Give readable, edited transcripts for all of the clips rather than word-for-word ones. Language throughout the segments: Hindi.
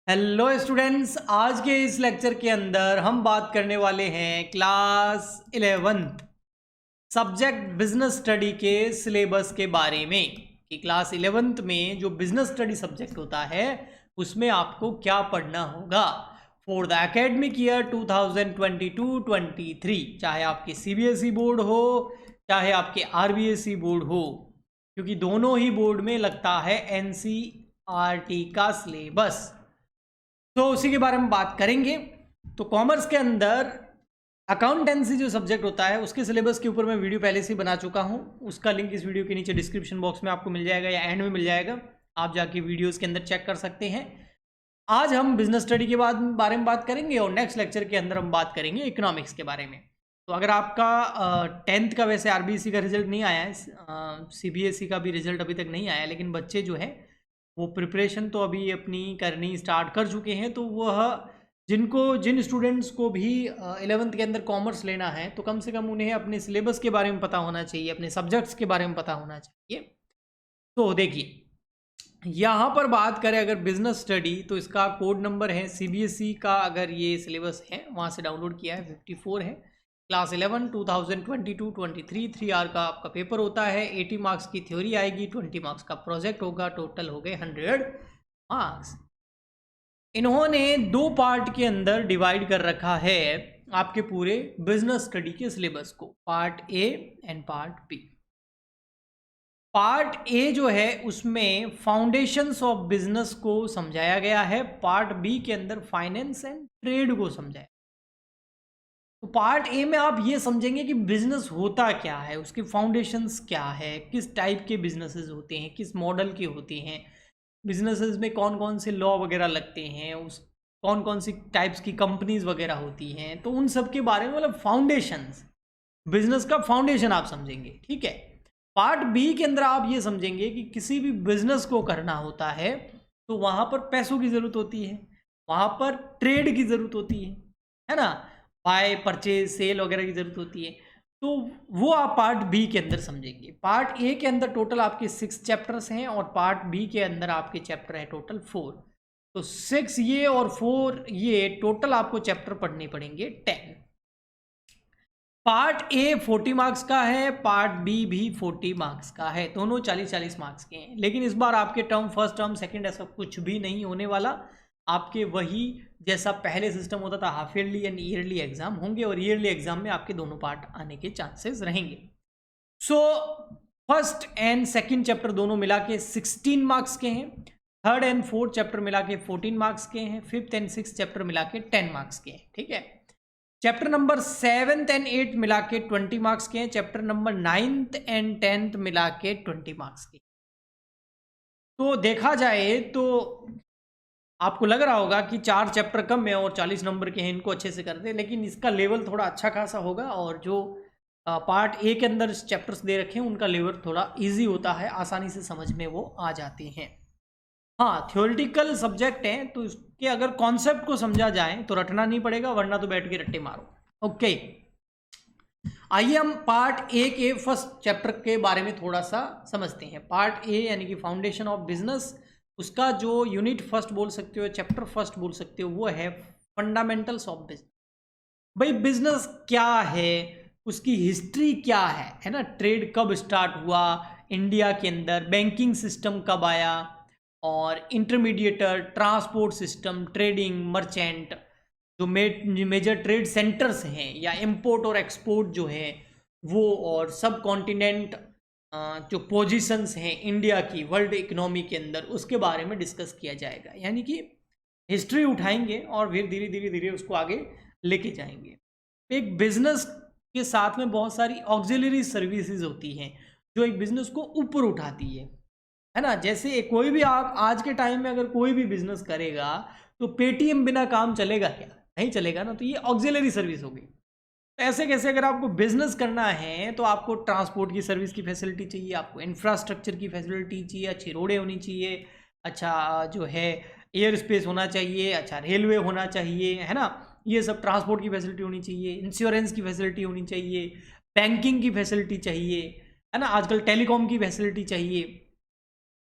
हेलो स्टूडेंट्स, आज के इस लेक्चर के अंदर हम बात करने वाले हैं class 11th subject business study के सिलेबस के बारे में कि क्लास 11th में जो बिजनेस स्टडी सब्जेक्ट होता है उसमें आपको क्या पढ़ना होगा फॉर द एकेडमिक ईयर 2022-23, चाहे आपके सीबीएसई बोर्ड हो चाहे आपके आरबीएसई बोर्ड हो, क्योंकि दोनों ही बोर्ड में लगता है एनसीईआरटी का सिलेबस। तो उसी के बारे में बात करेंगे। तो कॉमर्स के अंदर अकाउंटेंसी जो सब्जेक्ट होता है उसके सिलेबस के ऊपर मैं वीडियो पहले से बना चुका हूं, उसका लिंक इस वीडियो के नीचे डिस्क्रिप्शन बॉक्स में आपको मिल जाएगा या एंड में मिल जाएगा, आप जाके वीडियोस के अंदर चेक कर सकते हैं। आज हम बिजनेस स्टडी के बारे में बात करेंगे और नेक्स्ट लेक्चर के अंदर हम बात करेंगे इकोनॉमिक्स के बारे में। तो अगर आपका 10th का वैसे आरबीएसई का रिजल्ट नहीं आया है, सीबीएसई का भी रिजल्ट अभी तक नहीं आया, लेकिन बच्चे जो है वो प्रिपरेशन तो अभी अपनी करनी स्टार्ट कर चुके हैं। तो वह जिन स्टूडेंट्स को भी 11th के अंदर कॉमर्स लेना है तो कम से कम उन्हें अपने सिलेबस के बारे में पता होना चाहिए, अपने सब्जेक्ट्स के बारे में पता होना चाहिए। तो देखिए, यहाँ पर बात करें अगर बिजनेस स्टडी तो इसका कोड नंबर है सीबीएसई का, अगर ये सिलेबस है वहाँ से डाउनलोड किया है 54 है। क्लास 11 2022-23 3 आवर का आपका पेपर होता है। 80 मार्क्स की थ्योरी आएगी, 20 मार्क्स का प्रोजेक्ट होगा, टोटल हो गए 100 मार्क्स। इन्होंने 2 पार्ट के अंदर डिवाइड कर रखा है आपके पूरे बिजनेस स्टडी के सिलेबस को, part A and part B. Part A जो है उसमें फाउंडेशंस ऑफ बिजनेस को समझाया गया है, पार्ट बी के अंदर फाइनेंस एंड ट्रेड को समझाया। तो पार्ट ए में आप ये समझेंगे कि बिजनेस होता क्या है, उसके फाउंडेशंस क्या है, किस टाइप के बिजनेसेस होते हैं, किस मॉडल के होते हैं, बिजनेसेस में कौन कौन से लॉ वगैरह लगते हैं, उस कौन कौन सी टाइप्स की कंपनीज वगैरह होती हैं। तो उन सब के बारे में, मतलब फाउंडेशंस, बिजनेस का फाउंडेशन आप समझेंगे, ठीक है। पार्ट बी के अंदर आप ये समझेंगे कि किसी भी बिजनेस को करना होता है तो वहाँ पर पैसों की ज़रूरत होती है, वहाँ पर ट्रेड की ज़रूरत होती है ना, बाय परचेज सेल वगैरह की ज़रूरत होती है। तो वो आप पार्ट बी के अंदर समझेंगे। पार्ट ए के अंदर टोटल आपके 6 चैप्टर्स हैं और पार्ट बी के अंदर आपके चैप्टर है टोटल 4। तो 6 ये और 4 ये टोटल आपको चैप्टर पढ़ने पड़ेंगे 10। पार्ट ए 40 मार्क्स का है, पार्ट बी भी 40 मार्क्स का है, दोनों 40-40 मार्क्स के हैं। लेकिन इस बार आपके टर्म फर्स्ट टर्म सेकंड ऐसा कुछ भी नहीं होने वाला, आपके वही जैसा पहले सिस्टम होता था, half yearly and yearly exam होंगे और ईयरली एग्जाम में आपके दोनों पार्ट आने के चांसेस रहेंगे। So first and second chapter दोनों मिला के 16 मार्क्स के हैं, थर्ड एंड फोर्थ चैप्टर मिला के 14 मार्क्स के हैं, फिफ्थ एंड सिक्स चैप्टर मिला के 10 मार्क्स के हैं, ठीक है। चैप्टर नंबर 7th एंड 8 मिला के 20 मार्क्स के हैं, chapter number 9th and 10th मिला के 20 मार्क्स के। तो देखा जाए तो आपको लग रहा होगा कि 4 चैप्टर कम है और 40 नंबर के हैं, इनको अच्छे से कर दे, लेकिन इसका लेवल थोड़ा अच्छा खासा होगा। और जो पार्ट ए के अंदर चैप्टर्स दे रखे हैं उनका लेवल थोड़ा इजी होता है, आसानी से समझ में वो आ जाते हैं। हाँ, थ्योरेटिकल सब्जेक्ट हैं तो इसके अगर कॉन्सेप्ट को समझा जाए तो रटना नहीं पड़ेगा, वरना तो बैठ के रट्टे मारो। ओके, आइए हम पार्ट ए के फर्स्ट चैप्टर के बारे में थोड़ा सा समझते हैं। पार्ट ए यानी कि फाउंडेशन ऑफ बिजनेस, उसका जो यूनिट फर्स्ट बोल सकते हो, चैप्टर फर्स्ट बोल सकते हो, वो है फंडामेंटल्स ऑफ बिजनेस। भाई बिजनेस क्या है, उसकी हिस्ट्री क्या है ना, ट्रेड कब स्टार्ट हुआ इंडिया के अंदर, बैंकिंग सिस्टम कब आया, और intermediator, transport system, trading, merchant, जो मेजर ट्रेड सेंटर्स हैं या इंपोर्ट और एक्सपोर्ट जो है वो, और सब कॉन्टिनेंट जो पोजीशंस हैं इंडिया की वर्ल्ड इकोनॉमी के अंदर, उसके बारे में डिस्कस किया जाएगा। यानी कि हिस्ट्री उठाएंगे और फिर धीरे धीरे धीरे उसको आगे लेके जाएंगे। एक बिजनेस के साथ में बहुत सारी ऑक्सिलरी सर्विसेज होती हैं जो एक बिजनेस को ऊपर उठाती है ना। जैसे कोई भी, आप आज के टाइम में अगर कोई भी बिजनेस करेगा तो पेटीएम बिना काम चलेगा क्या? नहीं चलेगा ना। तो ये ऑक्सिलरी सर्विस हो गई। तो ऐसे कैसे अगर आपको बिजनेस करना है तो आपको ट्रांसपोर्ट की सर्विस की फैसिलिटी चाहिए, आपको इंफ्रास्ट्रक्चर की फैसिलिटी चाहिए, अच्छी रोडें होनी चाहिए, अच्छा जो है एयर स्पेस होना चाहिए, अच्छा रेलवे होना चाहिए, है ना। ये सब ट्रांसपोर्ट की फैसिलिटी होनी चाहिए, इंश्योरेंस की फैसिलिटी होनी चाहिए, बैंकिंग की फैसिलिटी चाहिए, है ना, आजकल टेलीकॉम की फैसिलिटी चाहिए।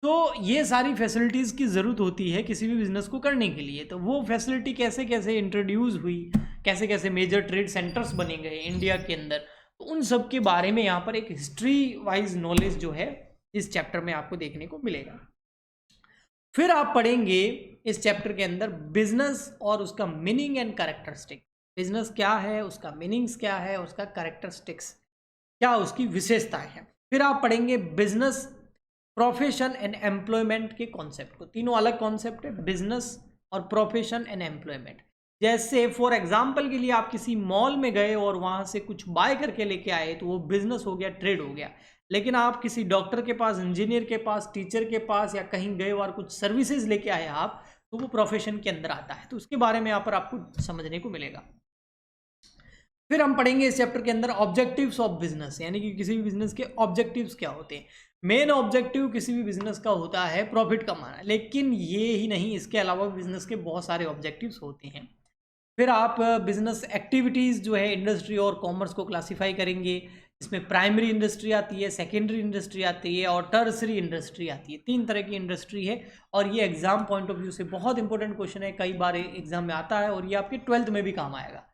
तो ये सारी फैसिलिटीज़ की ज़रूरत होती है किसी भी बिज़नेस को करने के लिए। तो वो फैसिलिटी कैसे कैसे इंट्रोड्यूस हुई, कैसे कैसे मेजर ट्रेड सेंटर्स बने गए इंडिया के अंदर, तो उन सब के बारे में यहाँ पर एक हिस्ट्री वाइज नॉलेज जो है इस चैप्टर में आपको देखने को मिलेगा। फिर आप पढ़ेंगे इस चैप्टर के अंदर बिजनेस और उसका मीनिंग एंड कैरेक्टरिस्टिक। बिजनेस क्या है, उसका मीनिंग्स क्या है, उसका कैरेक्टरिस्टिक्स क्या उसकी विशेषताएं हैं। फिर आप पढ़ेंगे बिजनेस, प्रोफेशन एंड एम्प्लॉयमेंट के कॉन्सेप्ट को। तीनों अलग कॉन्सेप्ट है, बिजनेस और प्रोफेशन एंड एम्प्लॉयमेंट। जैसे फॉर एग्जाम्पल के लिए आप किसी मॉल में गए और वहां से कुछ बाय करके लेके आए तो वो बिजनेस हो गया, ट्रेड हो गया। लेकिन आप किसी डॉक्टर के पास, इंजीनियर के पास, टीचर के पास या कहीं गए और कुछ सर्विसेज लेके आए आप, तो वो प्रोफेशन के अंदर आता है। तो उसके बारे में यहाँ पर आपको समझने को मिलेगा। फिर हम पढ़ेंगे इस चैप्टर के अंदर ऑब्जेक्टिव्स ऑफ बिजनेस, यानी कि किसी भी बिजनेस के ऑब्जेक्टिव्स क्या होते हैं। मेन ऑब्जेक्टिव किसी भी बिजनेस का होता है प्रॉफिट कमाना, लेकिन ये ही नहीं, इसके अलावा बिजनेस के बहुत सारे ऑब्जेक्टिव्स होते हैं। फिर आप बिजनेस एक्टिविटीज़ जो है इंडस्ट्री और कॉमर्स को क्लासीफाई करेंगे। इसमें प्राइमरी इंडस्ट्री आती है, सेकेंडरी इंडस्ट्री आती है और टर्सरी इंडस्ट्री आती है। 3 तरह की इंडस्ट्री है और ये एग्जाम पॉइंट ऑफ व्यू से बहुत इंपॉर्टेंट क्वेश्चन है, कई बार एग्जाम में आता है और ये आपके 12th में भी काम आएगा।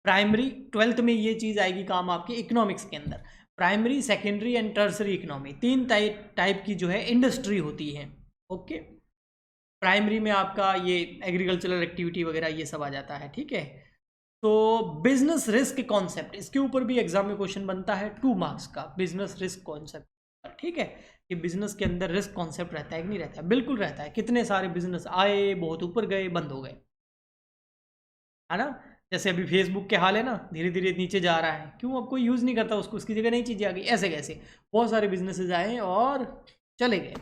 प्राइमरी 12th में ये चीज़ आएगी काम आपके इकोनॉमिक्स के अंदर। Primary, secondary and tertiary economy, 3 type की जो है इंडस्ट्री होती है। ओके, प्राइमरी में आपका ये एग्रीकल्चरल एक्टिविटी वगैरह ये सब आ जाता है, ठीक है। तो बिजनेस रिस्क कॉन्सेप्ट, इसके ऊपर भी एग्जाम में क्वेश्चन बनता है 2 मार्क्स का, बिजनेस रिस्क कॉन्सेप्ट, ठीक है। कि बिजनेस के अंदर रिस्क कॉन्सेप्ट रहता है कि नहीं रहता है? बिल्कुल रहता है। कितने सारे बिजनेस आए, बहुत ऊपर गए, बंद हो गए, है ना। जैसे अभी फेसबुक के हाल है ना, धीरे धीरे नीचे जा रहा है, क्यों? अब कोई यूज़ नहीं करता उसको, उसकी जगह नई चीज़ें आ गई। ऐसे कैसे बहुत सारे बिजनेसेस आए और चले गए।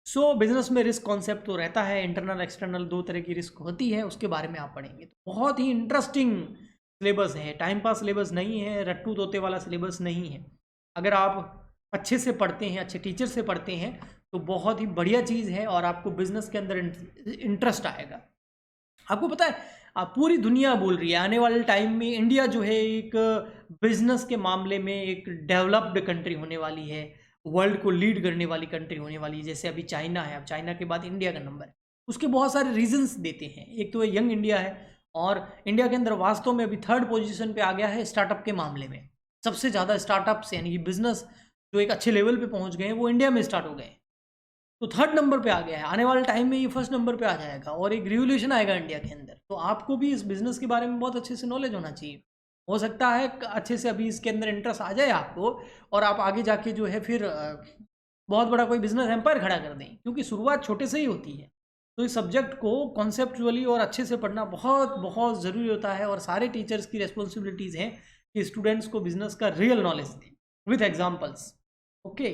सो बिजनेस में रिस्क कॉन्सेप्ट तो रहता है, इंटरनल एक्सटर्नल 2 तरह की रिस्क होती है, उसके बारे में आप पढ़ेंगे। तो बहुत ही इंटरेस्टिंग सिलेबस है, टाइम पास सिलेबस नहीं है, रट्टू तोते वाला सिलेबस नहीं है। अगर आप अच्छे से पढ़ते हैं, अच्छे टीचर से पढ़ते हैं, तो बहुत ही बढ़िया चीज़ है और आपको बिजनेस के अंदर इंटरेस्ट आएगा। आपको पता है, आप पूरी दुनिया बोल रही है आने वाले टाइम में इंडिया जो है एक बिजनेस के मामले में एक डेवलप्ड कंट्री होने वाली है, वर्ल्ड को लीड करने वाली कंट्री होने वाली है। जैसे अभी चाइना है, अब चाइना के बाद इंडिया का नंबर है। उसके बहुत सारे रीजंस देते हैं। एक तो यंग इंडिया है और इंडिया के अंदर वास्तव में अभी 3rd पोजीशन पे आ गया है स्टार्टअप के मामले में। सबसे ज़्यादा स्टार्टअप्स यानी कि बिजनेस जो एक अच्छे लेवल पे पहुंच गए हैं वो इंडिया में स्टार्ट हो गए हैं। तो 3rd नंबर पे आ गया है। आने वाले टाइम में ये 1st नंबर पे आ जाएगा और एक रिवोल्यूशन आएगा इंडिया के अंदर। तो आपको भी इस बिजनेस के बारे में बहुत अच्छे से नॉलेज होना चाहिए। हो सकता है अच्छे से अभी इसके अंदर इंटरेस्ट आ जाए आपको और आप आगे जाके जो है फिर बहुत बड़ा कोई बिजनेस एम्पायर खड़ा कर दें, क्योंकि शुरुआत छोटे से ही होती है। तो इस सब्जेक्ट को कॉन्सेप्चुअली और अच्छे से पढ़ना बहुत बहुत ज़रूरी होता है और सारे टीचर्स की रिस्पॉन्सिबिलिटीज़ हैं कि स्टूडेंट्स को बिजनेस का रियल नॉलेज दें विथ एग्जाम्पल्स। ओके,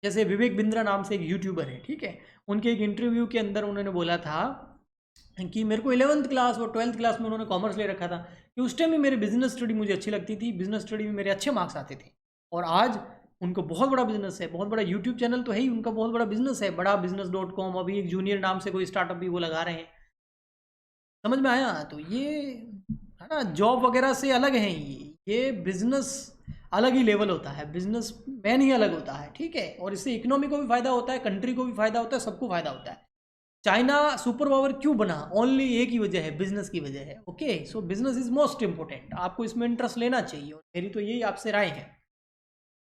जैसे विवेक बिंद्रा नाम से एक यूट्यूबर है, ठीक है। उनके एक इंटरव्यू के अंदर उन्होंने बोला था कि मेरे को 11th क्लास और 12th क्लास में उन्होंने कॉमर्स ले रखा था कि उस टाइम में मेरी बिजनेस स्टडी मुझे अच्छी लगती थी, बिजनेस स्टडी में मेरे अच्छे मार्क्स आते थे। और आज उनको बहुत बड़ा बिजनेस है, बहुत बड़ा यूट्यूब चैनल तो है ही, उनका बहुत बड़ा बिजनेस है, बड़ा business.com। अभी एक जूनियर नाम से कोई स्टार्टअप भी वो लगा रहे हैं। समझ में आया? तो ये है ना, जॉब वगैरह से अलग है ये बिजनेस अलग ही लेवल होता है, बिजनेस मैन ही अलग होता है, ठीक है। और इससे इकोनॉमी को भी फायदा होता है, कंट्री को भी फायदा होता है, सबको फायदा होता है। चाइना सुपर पावर क्यों बना? ओनली एक ही वजह है, बिजनेस की वजह है। Okay, so business is most important, आपको इसमें इंटरेस्ट लेना चाहिए और मेरी तो यही आपसे राय है।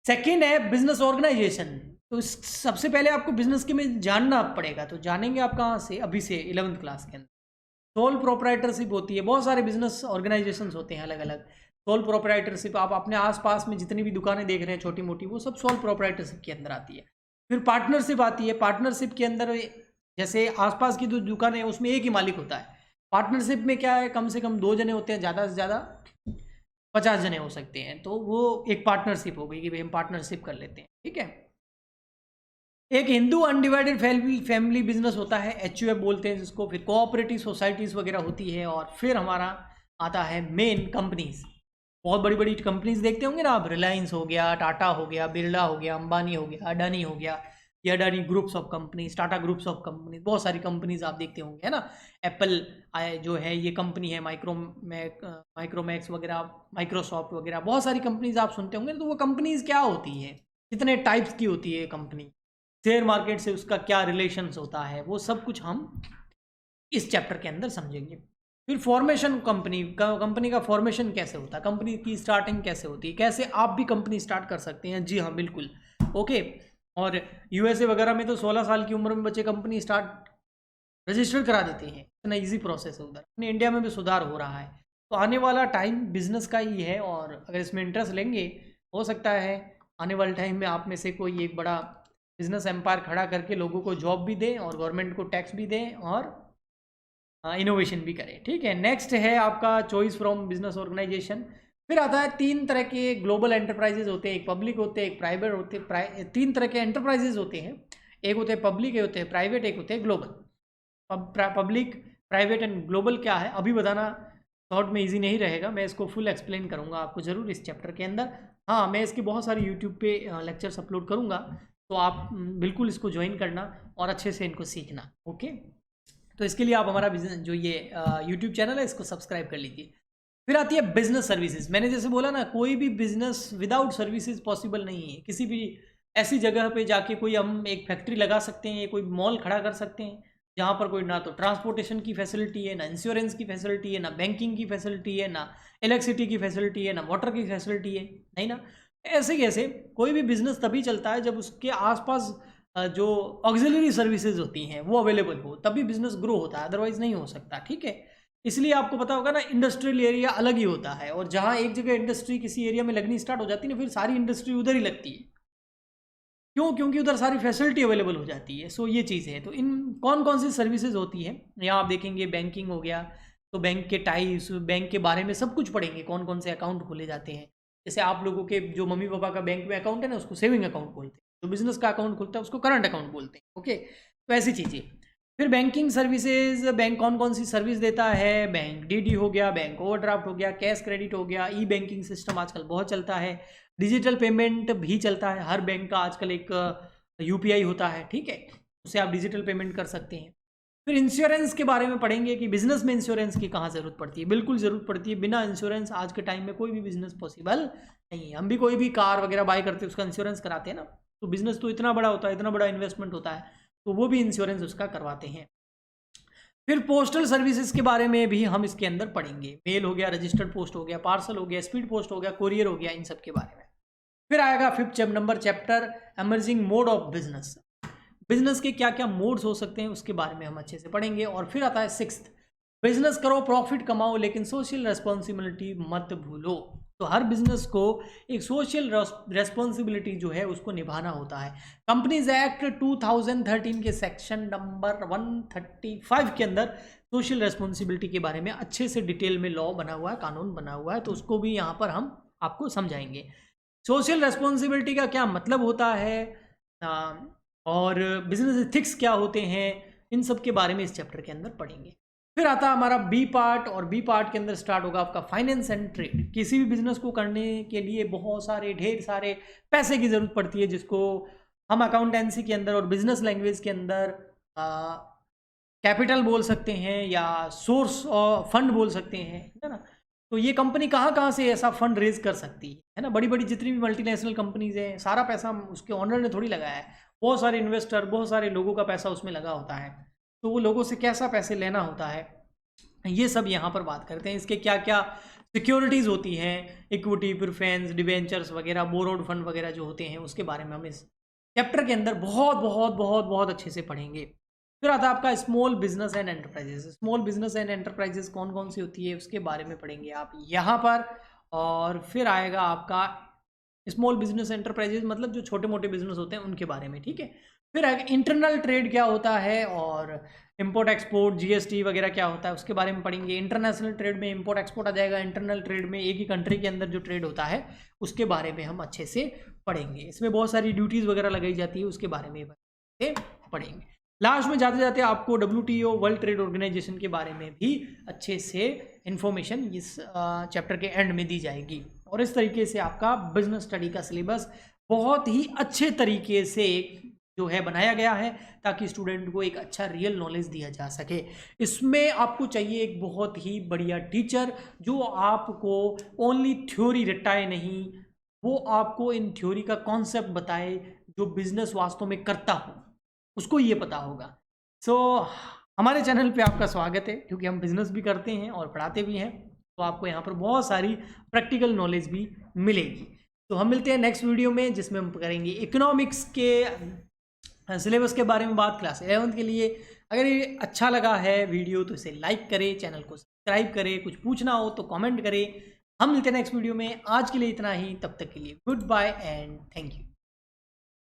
सेकेंड है बिजनेस ऑर्गेनाइजेशन। तो सबसे पहले आपको बिजनेस के में जानना पड़ेगा। तो जानेंगे आप कहाँ से? अभी से 11th क्लास के अंदर सोल प्रोप्राइटरशिप होती है। बहुत सारे बिजनेस ऑर्गेनाइजेशंस होते हैं अलग अलग। सोल प्रोप्राइटरशिप आप अपने आसपास में जितनी भी दुकानें देख रहे हैं छोटी मोटी, वो सब सोल प्रोप्राइटरशिप के अंदर आती है। फिर पार्टनरशिप आती है। पार्टनरशिप के अंदर जैसे आसपास की जो दुकान है उसमें एक ही मालिक होता है। पार्टनरशिप में क्या है, कम से कम 2 जने होते हैं, ज़्यादा से ज़्यादा 50 जने हो सकते हैं। तो वो एक पार्टनरशिप हो गई कि भाई हम पार्टनरशिप कर लेते हैं, ठीक है। एक हिंदू अनडिवाइडेड फैमिली बिजनेस होता है, HUF बोलते हैं जिसको। फिर कोऑपरेटिव सोसाइटीज़ वगैरह होती है। और फिर हमारा आता है मेन कंपनीज। बहुत बड़ी बड़ी कंपनीज देखते होंगे ना आप, रिलायंस हो गया, टाटा हो गया, बिरला हो गया, अंबानी हो गया, अडानी हो गया, ये Adani groups of companies, Tata groups of companies, बहुत सारी कंपनीज आप देखते होंगे, है ना। एप्पल जो है ये कंपनी है, माइक्रोमैक्स वगैरह, माइक्रोसॉफ्ट वगैरह, बहुत सारी कंपनीज आप सुनते होंगे। तो वो कंपनीज क्या होती है, कितने टाइप्स की होती है कंपनी, शेयर मार्केट से उसका क्या रिलेशंस होता है, वो सब कुछ हम इस चैप्टर के अंदर समझेंगे। फिर फॉर्मेशन, कंपनी का फॉर्मेशन कैसे होता है, कंपनी की स्टार्टिंग कैसे होती है, कैसे आप भी कंपनी स्टार्ट कर सकते हैं। जी हाँ, बिल्कुल, ओके। और यूएसए वगैरह में तो 16 साल की उम्र में बच्चे कंपनी स्टार्ट रजिस्टर करा देते हैं, इतना इजी प्रोसेस है उधर। अपने इंडिया में भी सुधार हो रहा है। तो आने वाला टाइम बिजनेस का ही है, और अगर इसमें इंटरेस्ट लेंगे, हो सकता है आने वाले टाइम में आप में से कोई एक बड़ा बिजनेस एम्पायर खड़ा करके लोगों को जॉब भी दें और गवर्नमेंट को टैक्स भी दें और इनोवेशन भी करें। ठीक है, नेक्स्ट है आपका चॉइस फ्रॉम बिजनेस ऑर्गेनाइजेशन। फिर आता है 3 तरह के ग्लोबल एंटरप्राइजेज होते हैं, एक पब्लिक होते हैं, एक प्राइवेट होते हैं। 3 तरह के एंटरप्राइजेज होते हैं, एक होते हैं पब्लिक, एक होते हैं प्राइवेट, एक होते हैं global. Public, private and global क्या है अभी बताना शॉर्ट में इजी नहीं रहेगा, मैं इसको फुल एक्सप्लेन करूंगा आपको ज़रूर इस चैप्टर के अंदर। हाँ, मैं इसकी बहुत सारी यूट्यूब पे लेक्चर्स अपलोड करूंगा, तो आप बिल्कुल इसको ज्वाइन करना और अच्छे से इनको सीखना। ओके, तो इसके लिए आप हमारा बिजनेस जो ये यूट्यूब चैनल है इसको सब्सक्राइब कर लीजिए। फिर आती है बिजनेस सर्विसेज। मैंने जैसे बोला ना, कोई भी बिजनेस विदाउट सर्विसेज पॉसिबल नहीं है। किसी भी ऐसी जगह पे जाके कोई हम एक फैक्ट्री लगा सकते हैं, कोई मॉल खड़ा कर सकते हैं जहाँ पर कोई ना तो ट्रांसपोर्टेशन की फैसिलिटी है, ना इंश्योरेंस की फैसिलिटी है, ना बैंकिंग की फैसिलिटी है, ना इलेक्ट्रिसिटी की फैसिलिटी है, ना वाटर की फैसिलिटी है, नहीं ना। ऐसे कैसे कोई भी बिजनेस तभी चलता है जब उसके आसपास जो ऑक्सिलरी सर्विसेज होती हैं वो अवेलेबल हो, तभी बिजनेस ग्रो होता है, अदरवाइज नहीं हो सकता। ठीक है, इसलिए आपको पता होगा ना, इंडस्ट्रियल एरिया अलग ही होता है, और जहाँ एक जगह इंडस्ट्री किसी एरिया में लगनी स्टार्ट हो जाती है ना, फिर सारी इंडस्ट्री उधर ही लगती है। क्यों? क्योंकि उधर सारी फैसिलिटी अवेलेबल हो जाती है। सो ये चीज़ है। तो इन कौन कौन सी सर्विसेज होती है, यहाँ आप देखेंगे बैंकिंग हो गया, तो बैंक के टाइप्स, बैंक के बारे में सब कुछ पढ़ेंगे, कौन कौन से अकाउंट खोले जाते हैं। जैसे आप लोगों के जो मम्मी पापा का बैंक में अकाउंट है ना, उसको सेविंग अकाउंट बोलते हैं, जो बिजनेस का अकाउंट खुलता है उसको करंट अकाउंट बोलते हैं। ओके, तो ऐसी चीज़ें। फिर बैंकिंग सर्विसेज, बैंक कौन कौन सी सर्विस देता है, बैंक डीडी हो गया, बैंक ओवरड्राफ्ट हो गया, कैश क्रेडिट हो गया, ई बैंकिंग सिस्टम आजकल बहुत चलता है, डिजिटल पेमेंट भी चलता है। हर बैंक का आजकल एक यूपीआई होता है, ठीक है, उससे आप डिजिटल पेमेंट कर सकते हैं। फिर इंश्योरेंस के बारे में पढ़ेंगे कि बिजनेस में इंश्योरेंस की कहाँ ज़रूरत पड़ती है। बिल्कुल ज़रूरत पड़ती है, बिना इंश्योरेंस आज के टाइम में कोई भी बिजनेस पॉसिबल नहीं है। हम भी कोई भी कार वगैरह बाय करते हैं उसका इंश्योरेंस कराते हैं ना, तो बिजनेस तो इतना बड़ा होता है, इतना बड़ा इन्वेस्टमेंट होता है, तो वो भी इंश्योरेंस उसका करवाते हैं। फिर पोस्टल सर्विसेज के बारे में भी हम इसके अंदर पढ़ेंगे। मेल हो गया, रजिस्टर्ड पोस्ट हो गया, पार्सल हो गया, स्पीड पोस्ट हो गया, कोरियर हो गया, इन सब के बारे में। फिर आएगा 5th number chapter, emerging mode of business. Business के क्या क्या मोड्स हो सकते हैं उसके बारे में हम अच्छे से पढ़ेंगे। और फिर आता है 6th, बिजनेस करो, प्रॉफिट कमाओ, लेकिन सोशल रेस्पॉन्सिबिलिटी मत भूलो। तो हर बिजनेस को एक सोशल रेस्पॉन्सिबिलिटी जो है उसको निभाना होता है। कंपनीज एक्ट 2013 के सेक्शन नंबर 135 के अंदर सोशल रेस्पॉन्सिबिलिटी के बारे में अच्छे से डिटेल में लॉ बना हुआ है, कानून बना हुआ है, तो उसको भी यहाँ पर हम आपको समझाएंगे। सोशल रेस्पॉन्सिबिलिटी का क्या मतलब होता है, और बिजनेस एथिक्स क्या होते हैं, इन सब के बारे में इस चैप्टर के अंदर पढ़ेंगे। फिर आता है हमारा बी पार्ट, और बी पार्ट के अंदर स्टार्ट होगा आपका फाइनेंस एंड ट्रेड। किसी भी बिजनेस को करने के लिए बहुत सारे ढेर सारे पैसे की ज़रूरत पड़ती है, जिसको हम अकाउंटेंसी के अंदर और बिजनेस लैंग्वेज के अंदर कैपिटल बोल सकते हैं या सोर्स ऑफ फंड बोल सकते हैं, है ना। तो ये कंपनी कहाँ कहाँ से ऐसा फंड रेज कर सकती है ना। बड़ी बड़ी जितनी भी मल्टीनेशनल कंपनीज हैं, सारा पैसा उसके ऑनर ने थोड़ी लगाया है, बहुत सारे इन्वेस्टर, बहुत सारे लोगों का पैसा उसमें लगा होता है, तो वो लोगों से कैसा पैसे लेना होता है, ये सब यहाँ पर बात करते हैं। इसके क्या क्या सिक्योरिटीज़ होती हैं, इक्विटी, प्रेफरेंस, डिवेंचर्स वगैरह, बोरोड फंड वगैरह जो होते हैं, उसके बारे में हम इस चैप्टर के अंदर बहुत बहुत बहुत बहुत अच्छे से पढ़ेंगे। फिर आता है आपका small business and enterprises. Small business and enterprises कौन कौन सी होती है उसके बारे में पढ़ेंगे आप यहाँ पर। और फिर आएगा आपका स्मॉल बिजनेस एंटरप्राइजेस, मतलब जो छोटे मोटे बिजनेस होते हैं उनके बारे में, ठीक है। फिर इंटरनल ट्रेड क्या होता है, और इंपोर्ट एक्सपोर्ट, जीएसटी वगैरह क्या होता है उसके बारे में पढ़ेंगे। इंटरनेशनल ट्रेड में इंपोर्ट एक्सपोर्ट आ जाएगा, इंटरनल ट्रेड में एक ही कंट्री के अंदर जो ट्रेड होता है उसके बारे में हम अच्छे से पढ़ेंगे। इसमें बहुत सारी ड्यूटीज़ वगैरह लगाई जाती है, उसके बारे में पढ़ेंगे। लास्ट में जाते जाते आपको WTO, वर्ल्ड ट्रेड ऑर्गेनाइजेशन के बारे में भी अच्छे से इंफॉर्मेशन इस चैप्टर के एंड में दी जाएगी। और इस तरीके से आपका बिजनेस स्टडी का सिलेबस बहुत ही अच्छे तरीके से जो है बनाया गया है, ताकि स्टूडेंट को एक अच्छा रियल नॉलेज दिया जा सके। इसमें आपको चाहिए एक बहुत ही बढ़िया टीचर, जो आपको ओनली थ्योरी रटाए नहीं, वो आपको इन थ्योरी का कॉन्सेप्ट बताए, जो बिजनेस वास्तव में करता हो उसको ये पता होगा। सो हमारे चैनल पे आपका स्वागत है, क्योंकि हम बिजनेस भी करते हैं और पढ़ाते भी हैं, तो आपको यहाँ पर बहुत सारी प्रैक्टिकल नॉलेज भी मिलेगी। तो हम मिलते हैं नेक्स्ट वीडियो में, जिसमें हम करेंगे इकोनॉमिक्स के सिलेबस के बारे में बात क्लास 11th के लिए। अगर ये अच्छा लगा है वीडियो तो इसे लाइक करें, चैनल को सब्सक्राइब करें, कुछ पूछना हो तो कमेंट करें। हम मिलते हैं नेक्स्ट वीडियो में। आज के लिए इतना ही, तब तक के लिए good bye and thank you.